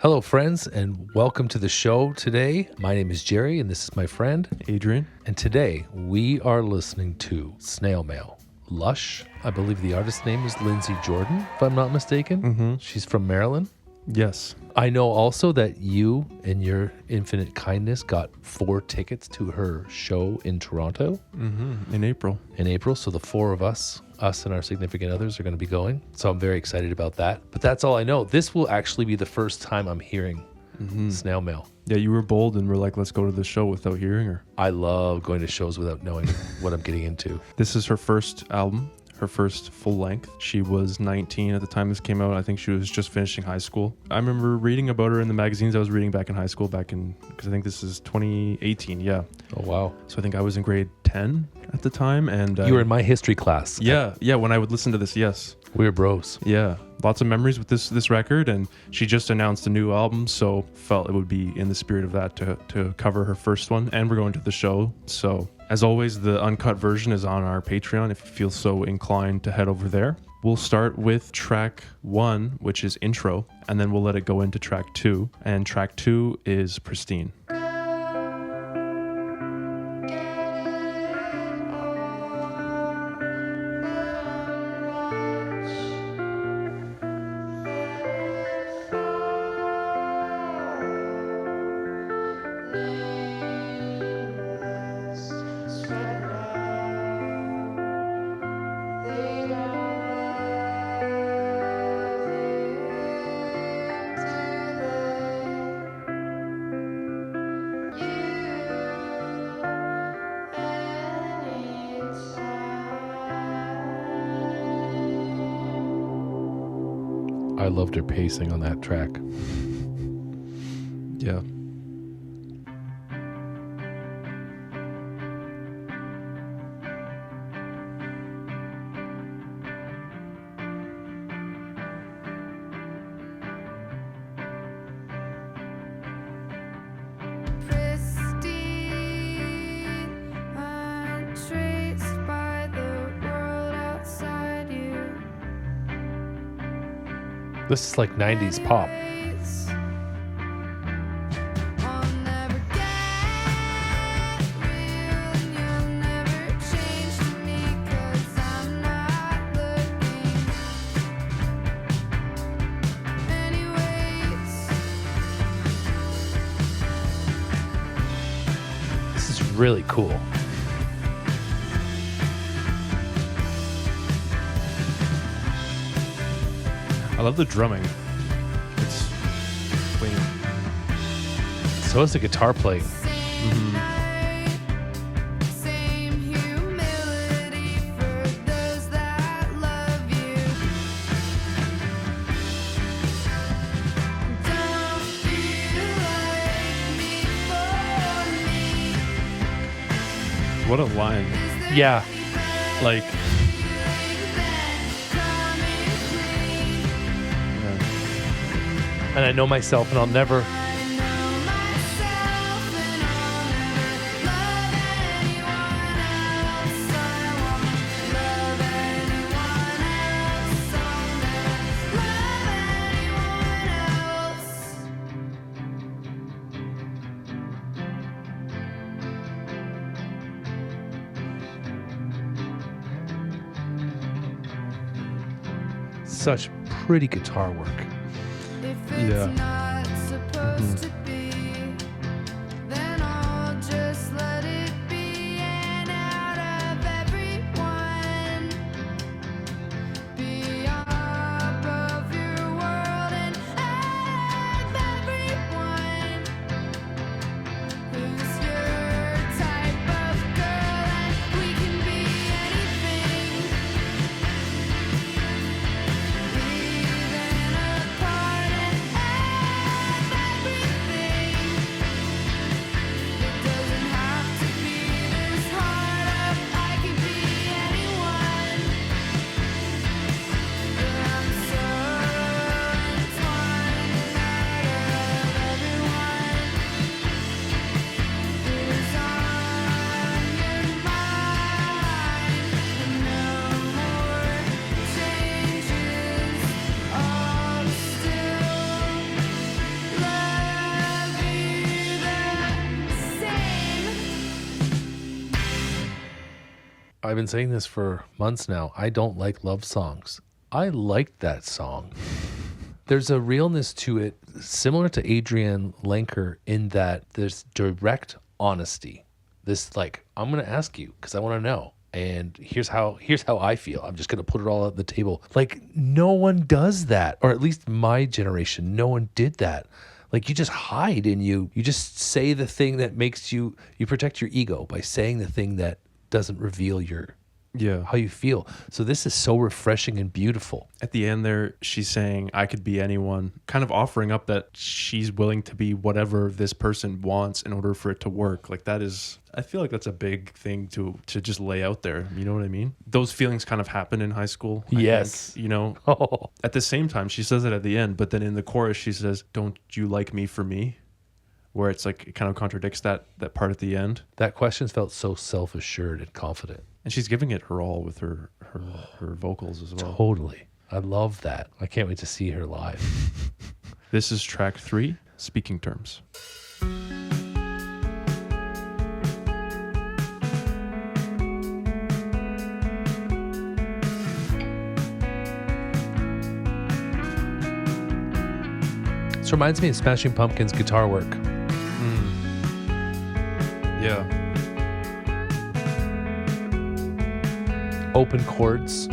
Hello, friends, and welcome to the show today. My name is Jerry, and this is my friend, Adrian. And today we are listening to Snail Mail. Lush, I believe the artist's name is Lindsey Jordan, if I'm not mistaken. Mm-hmm. She's from Maryland. Yes. I know also that you, in your infinite kindness, got 4 tickets to her show in Toronto. Mm-hmm. In April. So the 4 of us and our significant others are going to be going. So I'm very excited about that. But that's all I know. This will actually be the first time I'm hearing Snail Mail. Yeah, you were bold and were like, let's go to the show without hearing her. I love going to shows without knowing what I'm getting into. This is her first album, her first full length. She was 19 at the time this came out. I think she was just finishing high school. I remember reading about her in the magazines I was reading back in high school, because I think this is 2018. Yeah. Oh, wow. So I think I was in grade 10 at the time. And you were in my history class. Yeah. When I would listen to this, yes. We were bros. Yeah. Lots of memories with this record, and she just announced a new album, so felt it would be in the spirit of that to cover her first one, and we're going to the show. So as always, the uncut version is on our Patreon if you feel so inclined to head over there. We'll start with track 1, which is Intro, and then we'll let it go into track 2, and track 2 is Pristine. I loved her pacing on that track. Yeah. This is like 90s pop. This is really cool. I love the drumming. It's clean. So is the guitar playing. What a line. Yeah. Like... And I know myself, and I'll never... Such pretty guitar work. Yeah. I've been saying this for months now. I don't like love songs. I liked that song. There's a realness to it, similar to Adrian Lenker, in that there's direct honesty. This like, I'm going to ask you because I want to know. And here's how I feel. I'm just going to put it all on the table. Like, no one does that, or at least my generation, no one did that. Like, you just hide and you just say the thing that makes you protect your ego by saying the thing that doesn't reveal how you feel. So this is so refreshing and beautiful. At the end there, she's saying, I could be anyone, kind of offering up that she's willing to be whatever this person wants in order for it to work. Like that is, I feel like that's a big thing to just lay out there. You know what I mean? Those feelings kind of happen in high school. Yes. I think, you know, at the same time, she says it at the end, but then in the chorus, she says, don't you like me for me? Where it's like, it kind of contradicts that part at the end. That question felt so self-assured and confident. And she's giving it her all with her vocals as well. Totally. I love that. I can't wait to see her live. This is track 3, Speaking Terms. This reminds me of Smashing Pumpkins' guitar work. Yeah. Open chords.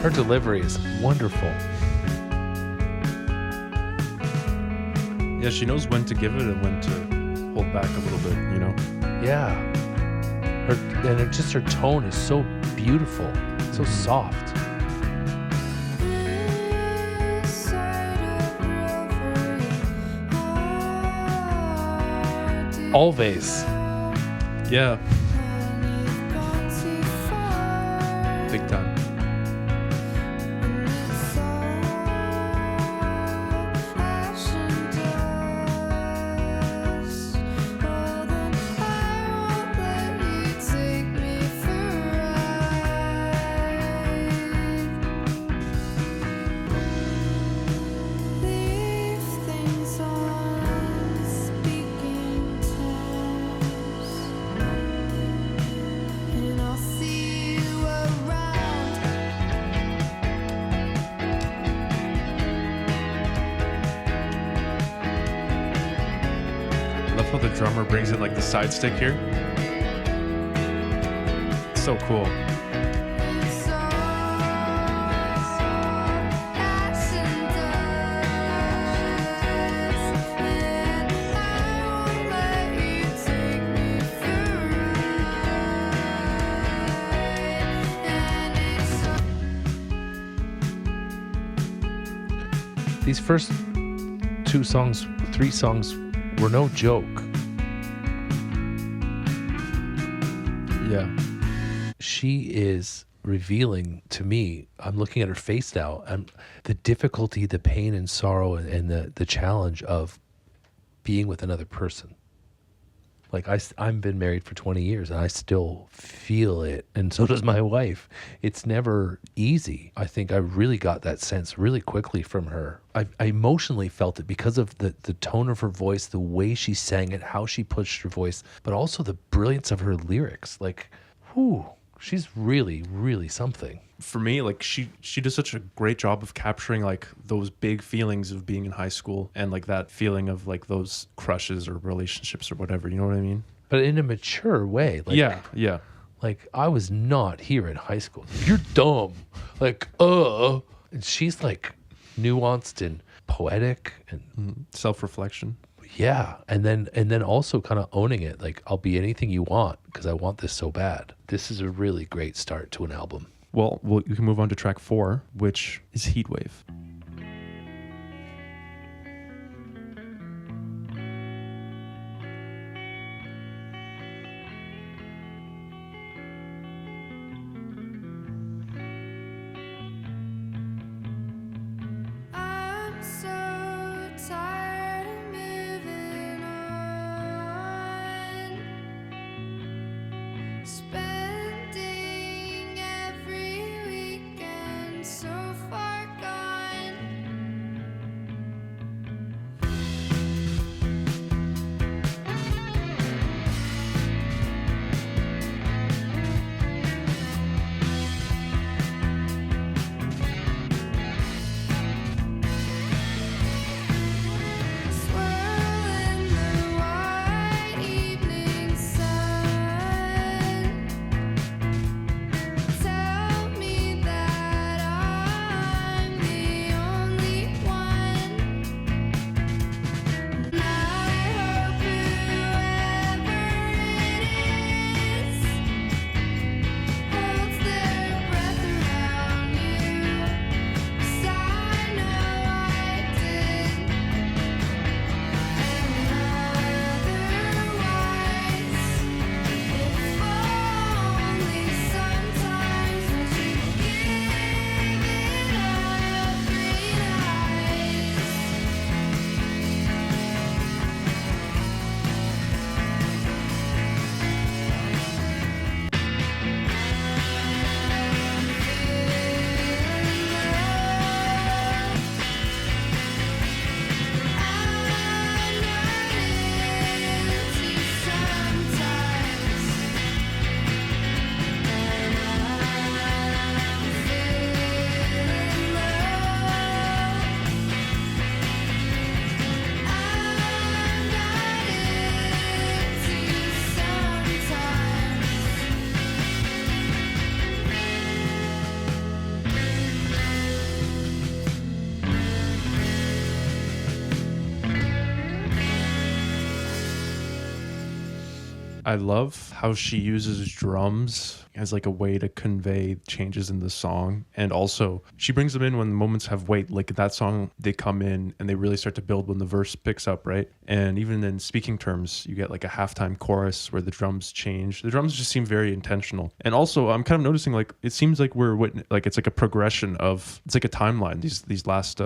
Her delivery is wonderful. Yeah, she knows when to give it and when to hold back a little bit, you know? Yeah. Her tone is so beautiful, so soft. Always. Yeah. Big time. How the drummer brings in like the side stick here. So cool. These first 3 songs were no joke. Yeah. She is revealing to me, I'm looking at her face now, and the difficulty, the pain and sorrow and the challenge of being with another person. Like I've been married for 20 years and I still feel it. And so does my wife. It's never easy. I think I really got that sense really quickly from her. I emotionally felt it because of the tone of her voice, the way she sang it, how she pushed her voice, but also the brilliance of her lyrics. Like, whew, she's really, really something. For me, like she does such a great job of capturing like those big feelings of being in high school and like that feeling of like those crushes or relationships or whatever, you know what I mean? But in a mature way. Like, yeah. Like, I was not here in high school. You're dumb. Like, And she's like nuanced and poetic and self-reflection. Yeah. And then also kind of owning it. Like, I'll be anything you want because I want this so bad. This is a really great start to an album. Well, you can move on to track 4, which is Heatwave. I'm so tired. I love how she uses drums as like a way to convey changes in the song. And also she brings them in when the moments have weight. Like that song, they come in and they really start to build when the verse picks up, right? And even in speaking terms, you get like a halftime chorus where the drums change. The drums just seem very intentional. And also I'm kind of noticing like it seems like like it's like a progression of, it's like a timeline, these last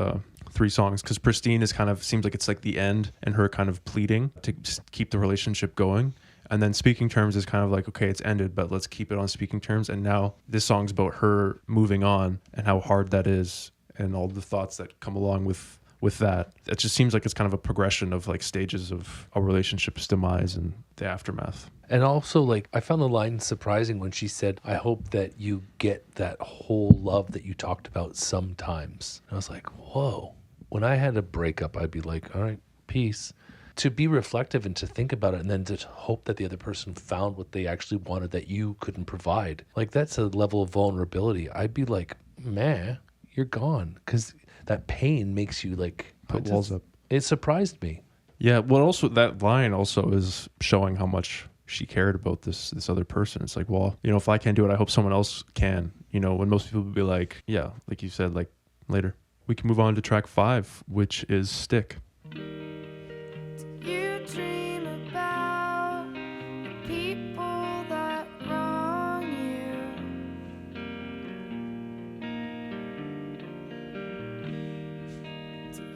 3 songs, because Pristine is kind of seems like it's like the end and her kind of pleading to just keep the relationship going. And then speaking terms is kind of like, okay, it's ended, but let's keep it on speaking terms. And now this song's about her moving on and how hard that is and all the thoughts that come along with that. It just seems like it's kind of a progression of like stages of a relationship's demise and the aftermath. And also, like, I found the line surprising when she said, I hope that you get that whole love that you talked about sometimes. And I was like, whoa. When I had a breakup, I'd be like, all right, peace. To be reflective and to think about it and then to hope that the other person found what they actually wanted that you couldn't provide. Like, that's a level of vulnerability. I'd be like, man, you're gone. Because that pain makes you like... Put walls up. It surprised me. Yeah, well, also that line also is showing how much she cared about this other person. It's like, well, you know, if I can't do it, I hope someone else can. You know, when most people would be like, yeah, like you said, like later. We can move on to track 5, which is Stick. You dream about the people that wrong you.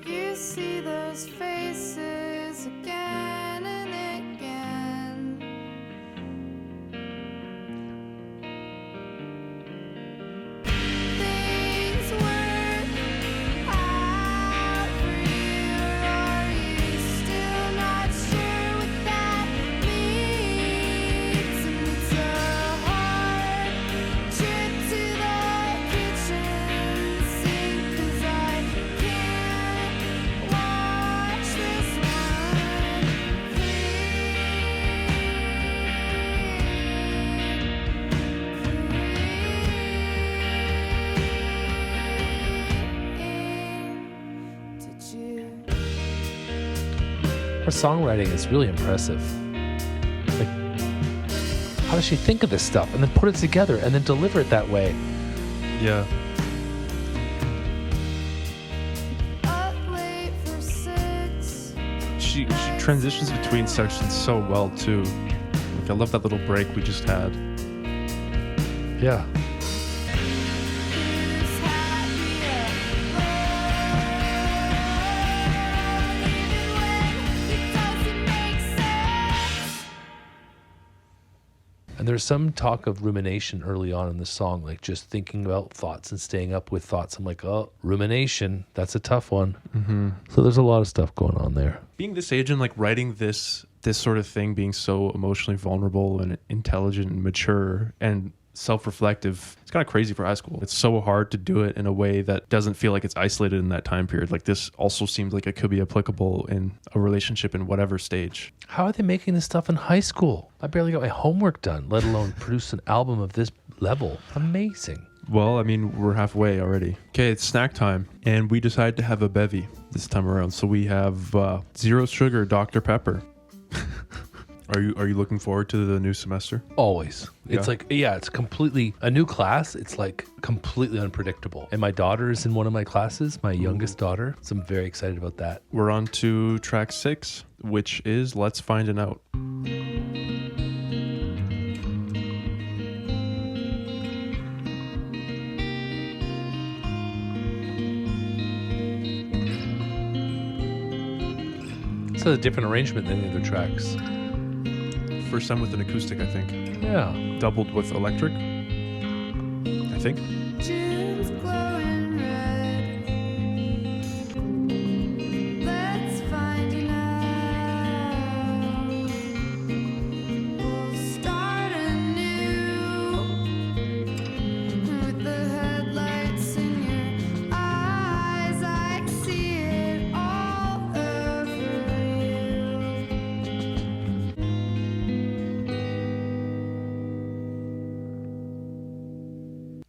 Do you see those faces again and again? Things work out for you, or are you still not sure what that means? And it's a hard trip to the kitchen sink, 'cause I can't watch this one did you? Her songwriting is really impressive. Like, how does she think of this stuff and then put it together and then deliver it that way? Yeah. Up late for 6. She transitions between sections so well too. Like I love that little break we just had. Yeah. Who's happier? Even when it doesn't make sense. And there's some talk of rumination early on in the song, like just thinking about thoughts and staying up with thoughts. I'm like, oh, rumination, that's a tough one. Mm-hmm. So there's a lot of stuff going on there. Being this age and like writing this sort of thing, being so emotionally vulnerable and intelligent and mature and self-reflective, it's kind of crazy for high school. It's so hard to do it in a way that doesn't feel like it's isolated in that time period. Like this also seems like it could be applicable in a relationship in whatever stage. How are they making this stuff in high school? I barely got my homework done, let alone produce an album of this level. Amazing. Well, I mean, we're halfway already. Okay, it's snack time, and we decided to have a bevy this time around. So we have zero sugar Dr. Pepper. Are you looking forward to the new semester? Always. It's Yeah. like, yeah, it's completely a new class. It's like completely unpredictable. And my daughter is in one of my classes, my youngest daughter. So I'm very excited about that. We're on to track 6, which is Let's Find It Out. This is a different arrangement than the other tracks. First time with an acoustic, I think. Yeah. Doubled with electric, I think. June's glowing red. Let's find it out. We'll start anew with the headlights in your eyes. I see it all over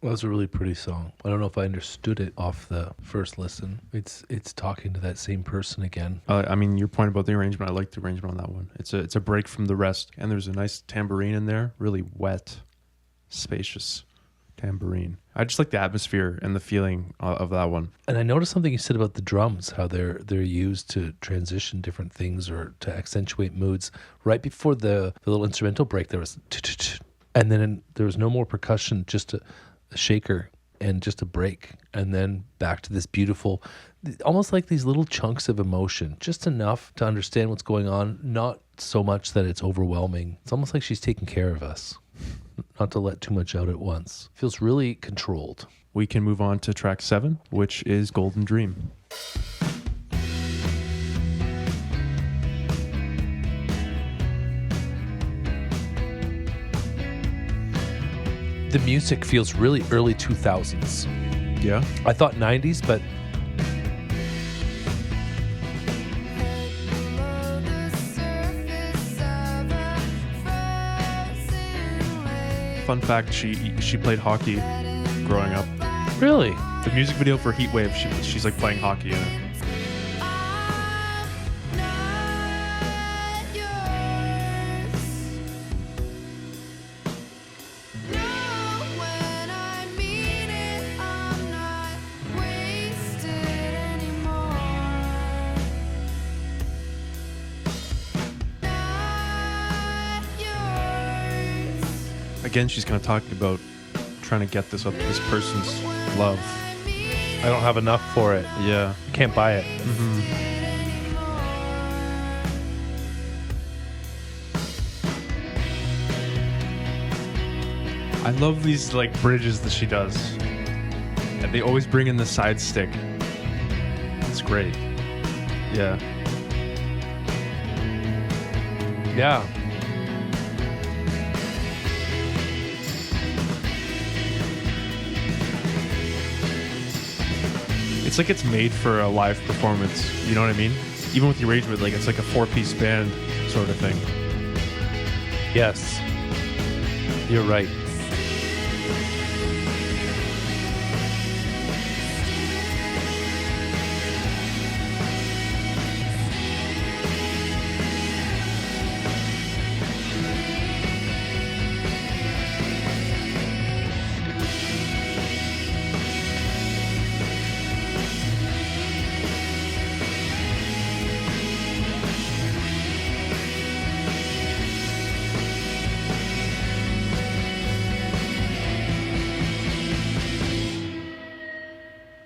you. That was a really pretty song. I don't know if I understood it off the first listen. It's talking to that same person again. I mean, your point about the arrangement, I like the arrangement on that one. It's a break from the rest, and there's a nice tambourine in there, really wet, spacious tambourine. I just like the atmosphere and the feeling of that one. And I noticed something you said about the drums, how they're used to transition different things or to accentuate moods. Right before the little instrumental break, there was and then there was no more percussion, just a shaker and just a break, and then back to this beautiful, almost like these little chunks of emotion, just enough to understand what's going on, not so much that it's overwhelming. It's almost like she's taking care of us, not to let too much out at once. Feels really controlled. We can move on to track 7, which is Golden Dream. The music feels really early 2000s. Yeah. I thought 90s, but Below the surface of a frozen lake. Fun fact, she played hockey growing up. really, The music video for Heat Wave, she's like playing hockey in it. I'm not yours. No, when I mean it, I'm not wasted anymore. Not yours. Again, she's kind of talking about trying to get this person's love. I don't have enough for it. Yeah. Can't buy it. I love these like bridges that she does. And they always bring in the side stick. It's great. Yeah. Yeah. It's like it's made for a live performance. You know what I mean? Even with the arrangement, like it's like a 4-piece band sort of thing. Yes. You're right.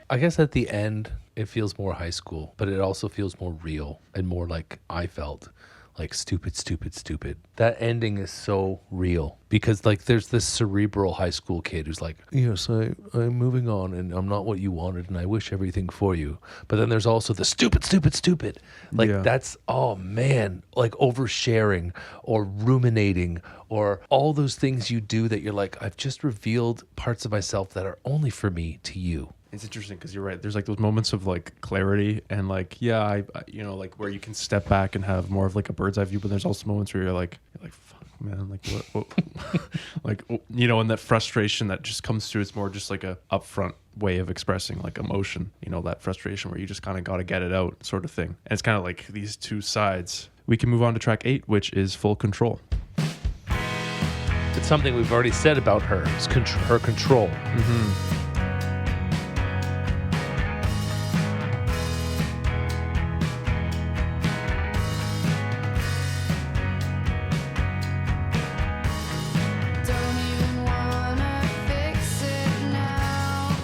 I guess at the end, it feels more high school, but it also feels more real and more like I felt, like stupid, stupid, stupid. That ending is so real because like there's this cerebral high school kid who's like, yes, I'm moving on and I'm not what you wanted and I wish everything for you. But then there's also the stupid, stupid, stupid. Like Yeah. that's, oh man, like oversharing or ruminating or all those things you do that you're like, I've just revealed parts of myself that are only for me to you. It's interesting because you're right. There's like those moments of like clarity and like, yeah, I you know, like where you can step back and have more of like a bird's eye view. But there's also moments where you're like, fuck, man, like what like, you know, and that frustration that just comes through. It's more just like a upfront way of expressing like emotion, you know, that frustration where you just kind of got to get it out sort of thing. And it's kind of like these two sides. We can move on to track 8, which is Full Control. It's something we've already said about her. It's her control. Don't even wanna fix it now.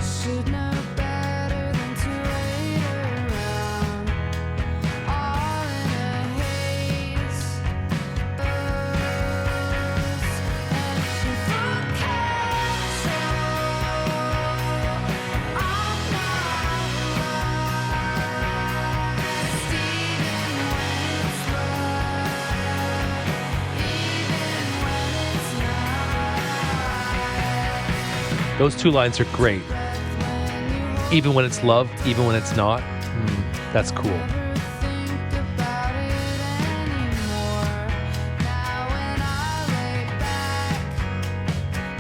Should know better than to wait around. All in a haze, buzz, and full control. I'm not lost, even when it's love, even when it's not. Those two lines are great. Even when it's love, even when it's not. That's cool. Never think about it anymore. Now when I lay back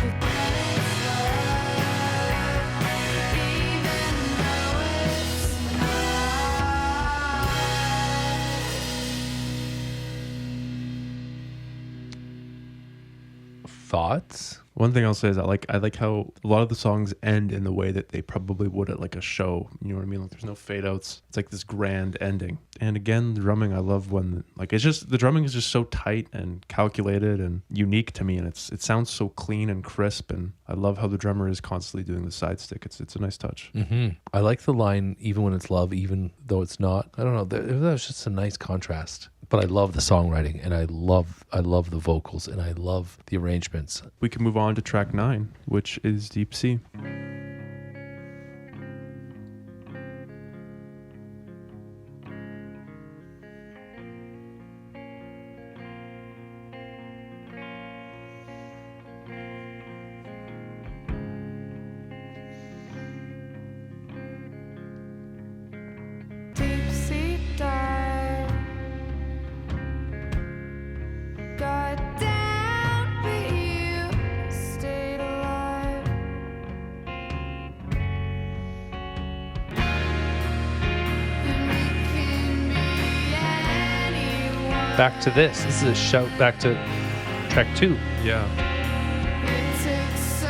with planets thoughts. One thing I'll say is I like how a lot of the songs end in the way that they probably would at like a show. You know what I mean? Like there's no fade outs. It's like this grand ending. And again, the drumming, I love when like it's just the drumming is just so tight and calculated and unique to me, and it sounds so clean and crisp. And I love how the drummer is constantly doing the side stick. It's a nice touch. I like the line, even when it's love, even though it's not. I don't know. That was just a nice contrast. But I love the songwriting, and I love the vocals, and I love the arrangements. We can move on to track 9, which is Deep Sea. Deep sea dive. Got down, but you stayed alive. And we can be anyone. Back to this. This is a shout back to track 2. Yeah. It took so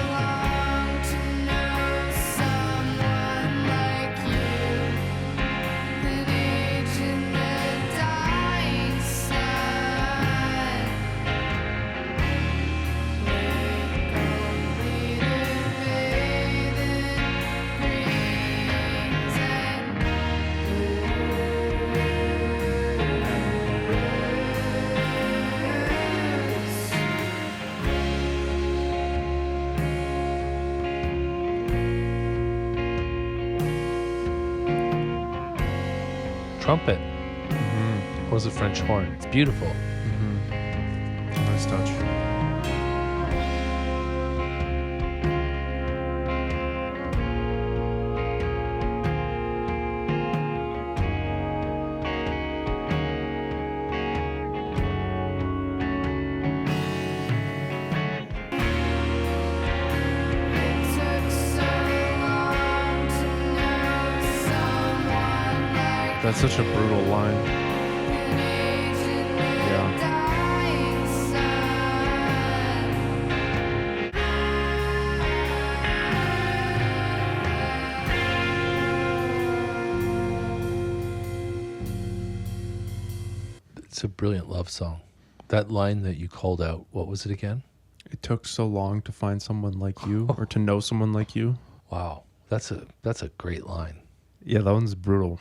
long to know someone like you. An age in the dying sun. Wake only to bathe in dreams and blues. Trumpet. Or is it French horn? It's beautiful. Nice touch. It took so long to know someone like That's such a brutal line. an age in the Yeah. dying sun. It's a brilliant love song. That line that you called out, what was it again? It took so long to find someone like you or to know someone like you. Wow. That's a great line. Yeah, that one's brutal.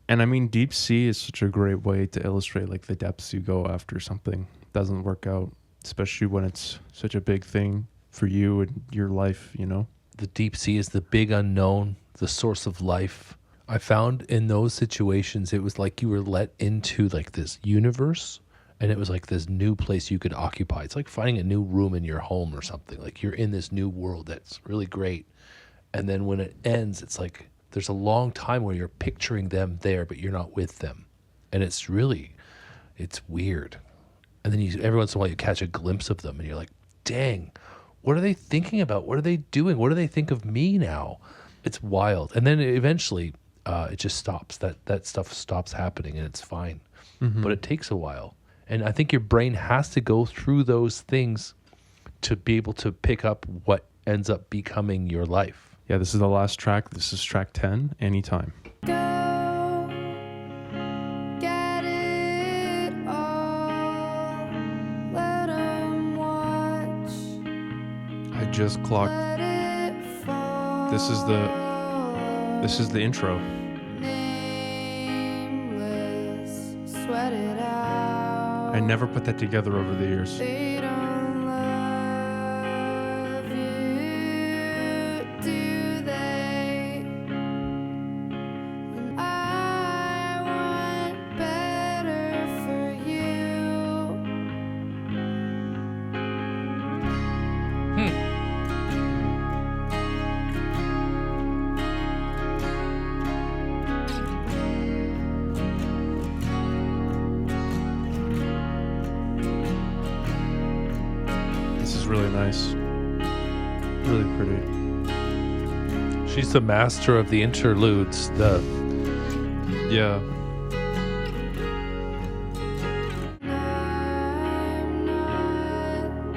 And I mean, Deep Sea is such a great way to illustrate like the depths you go after something doesn't work out, especially when it's such a big thing for you and your life, you know? The deep sea is the big unknown, the source of life. I found in those situations, it was like you were let into like this universe, and it was like this new place you could occupy. It's like finding a new room in your home or something. Like you're in this new world that's really great. And then when it ends, it's like there's a long time where you're picturing them there, but you're not with them. And it's weird. And then every once in a while you catch a glimpse of them and you're like, dang, what are they thinking about? What are they doing? What do they think of me now? It's wild. And then eventually it just stops. That stuff stops happening and it's fine. But it takes a while. And I think your brain has to go through those things to be able to pick up what ends up becoming your life. Yeah, this is the last track. This is track 10, Anytime. Go get it all. Let 'em watch. I just clocked. Let it fall. This is the intro. Nameless. Sweat it out. I never put that together over the years. They don't love you, do they? And I want better for you. This is really nice. Really pretty. She's the master of the interludes. Yeah. I'm not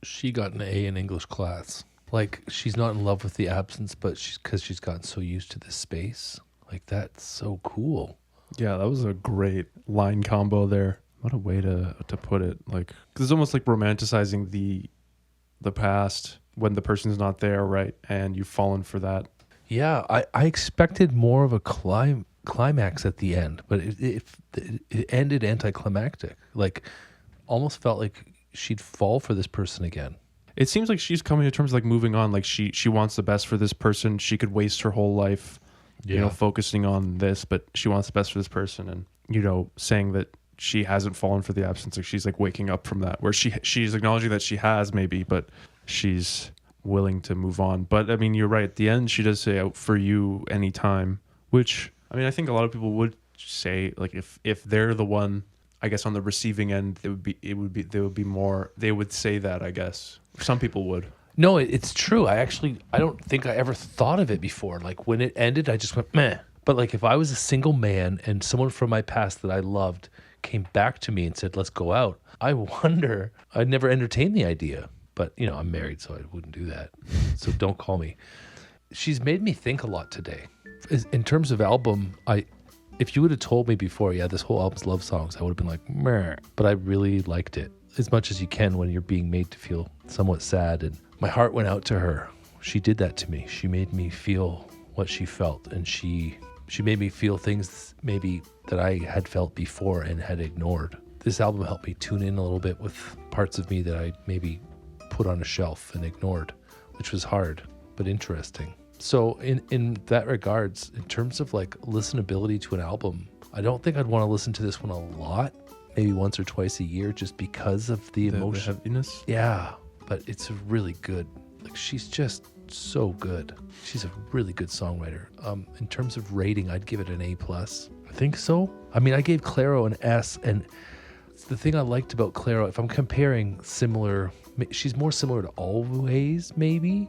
She got an A in English class. Like, she's not in love with the absence, but because she's gotten so used to this space. Like, that's so cool. Yeah, that was a great line combo there. What a way to put it. Like, 'cause it's almost like romanticizing the past when the person's not there, right? And you've fallen for that. Yeah, I expected more of a climax at the end, but it ended anticlimactic. Like, almost felt like she'd fall for this person again. It seems like she's coming to terms, like moving on. Like she wants the best for this person. She could waste her whole life, focusing on this, but she wants the best for this person. And, saying that she hasn't fallen for the absence. Like she's like waking up from that, where she's acknowledging that she has maybe, but she's willing to move on. But I mean, you're right. At the end, she does say out for you anytime, which, I mean, I think a lot of people would say, like, if they're the one, I guess, on the receiving end, they would say that, I guess. Some people would. No, it's true. I don't think I ever thought of it before. Like, when it ended, I just went, meh. But like, if I was a single man and someone from my past that I loved came back to me and said, let's go out, I wonder, I'd never entertained the idea. But, I'm married, so I wouldn't do that. So don't call me. She's made me think a lot today. In terms of album, if you would have told me before, this whole album's love songs, I would have been like, meh. But I really liked it as much as you can when you're being made to feel somewhat sad. And my heart went out to her. She did that to me. She made me feel what she felt. And she made me feel things maybe that I had felt before and had ignored. This album helped me tune in a little bit with parts of me that I maybe put on a shelf and ignored, which was hard, but interesting. So in that regards, in terms of like listenability to an album, I don't think I'd want to listen to this one a lot, maybe once or twice a year, just because of the emotion. The heaviness. Yeah, but it's really good. Like, she's just so good. She's a really good songwriter. In terms of rating, I'd give it an A+. I think so. I mean, I gave Clairo an S, and the thing I liked about Clairo, if I'm comparing similar, she's more similar to Always, maybe,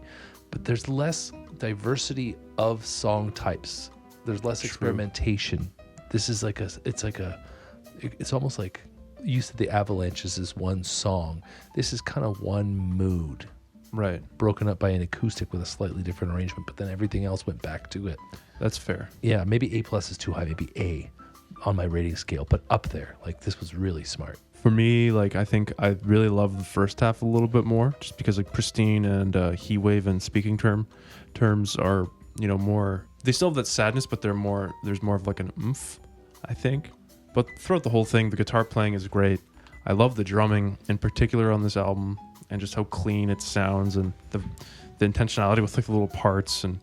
but there's less diversity of song types. There's less experimentation. This is like it's almost like you said the Avalanches is one song. This is kind of one mood. Right. Broken up by an acoustic with a slightly different arrangement, but then everything else went back to it. That's fair. Yeah, maybe A+ is too high, maybe A on my rating scale, but up there. Like, this was really smart. For me, like, I think I really love the first half a little bit more, just because like Pristine and He Wave and Speaking terms are, more, they still have that sadness, but there's more of like an oomph, I think. But throughout the whole thing, the guitar playing is great. I love the drumming in particular on this album, and just how clean it sounds, and the intentionality with like the little parts. And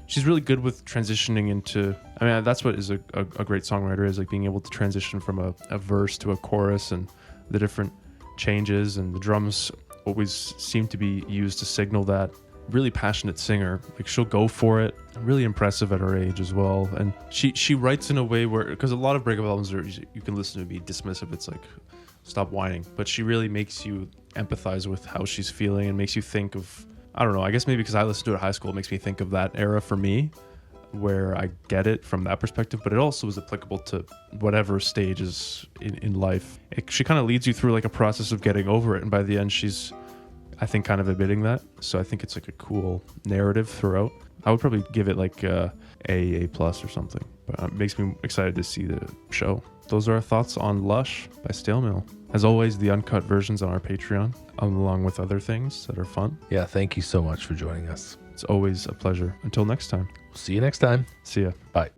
she's really good with transitioning into, I mean, that's what is a great songwriter, is like being able to transition from a verse to a chorus, and the different changes, and the drums always seem to be used to signal that. Really passionate singer. Like, she'll go for it. Really impressive at her age as well. And she writes in a way where, because a lot of breakup albums are, you can listen to be dismissive. It's like, stop whining. But she really makes you empathize with how she's feeling, and makes you think of, I don't know, I guess maybe because I listened to it at high school, it makes me think of that era for me, where I get it from that perspective, but it also is applicable to whatever stages in life. She kind of leads you through like a process of getting over it, and by the end she's, I think, kind of admitting that. So I think it's like a cool narrative throughout. I would probably give it like A+ or something, but it makes me excited to see the show. Those are our thoughts on Lush by Snail Mail. As always, the uncut version's on our Patreon, along with other things that are fun. Yeah, thank you so much for joining us. It's always a pleasure. Until next time. See you next time. See ya. Bye.